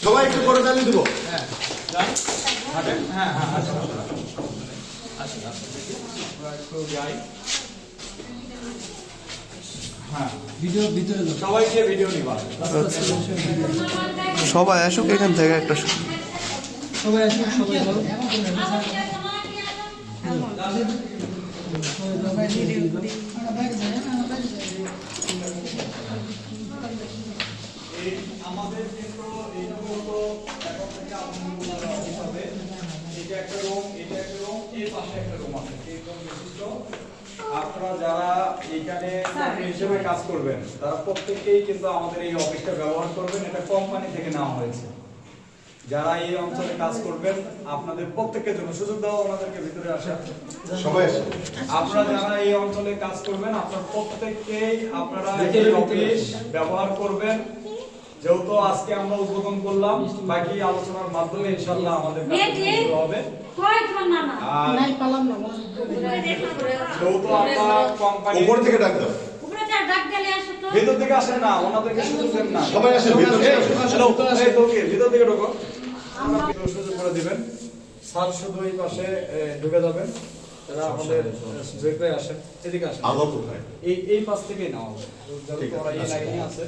সবাই একটু করে তালি দিব। হ্যাঁ যাই হাঁটেন হ্যাঁ হ্যাঁ আসুন আসুন আমরা একটু যাই হ্যাঁ ভিডিও ভিতরে যাও। সবাইকে ভিডিও নিবা সবাই আসুক এখান থেকে একটা সবাই আসুন, সবাই যাও। আমাদের কিন্তু এইগুলো এখন থেকে আপনাদের অফিস হবে। এটা একটা রুম, এটা একটা রুম, এই পাশে একটা রুম আছে। এই রুম বিশিষ্ট আপনারা যারা এখানে চাকরি হিসেবে কাজ করবেন তারা প্রত্যেককেই কিন্তু আমাদের এই অফিসটা ব্যবহার করবেন। এটা কোম্পানি থেকে নেওয়া হয়েছে। যারা এই অঞ্চলে কাজ করবেন আপনাদের প্রত্যেকের জন্য সুযোগ দাও ওনাদেরকে ভিতরে আসা। সবাই আসে। আপনারা যারা এই অঞ্চলে কাজ করবেন আপনারা প্রত্যেককেই আপনারা এই অফিস ব্যবহার করবেন। যেহেতু আজকে আমরা উদ্বোধন করলাম, বাকি আলোচনার মাধ্যমে ইনশাআল্লাহ আমাদের কাজ শুরু হবে। আর যেহেতু আমরা কোম্পানি উপর থেকে ডাক দাও। ভিতর থেকে আসেন না, ওনাদেরকে সুযোগ দেন না। সবাই আসেন, ভিতর থেকে আসেন। এই তো কি, ভিতর থেকে ঢোকো। আমরা সুযোগ করে দিবেন। স্যার শুধু এই পাশে ঢুকে যাবেন। যারা আমাদের ব্রেকে আসেন, এদিকে আসেন। আলো কোথায়? এই পাশ থেকেই নেওয়া হবে। যারা এই লাইনে আছে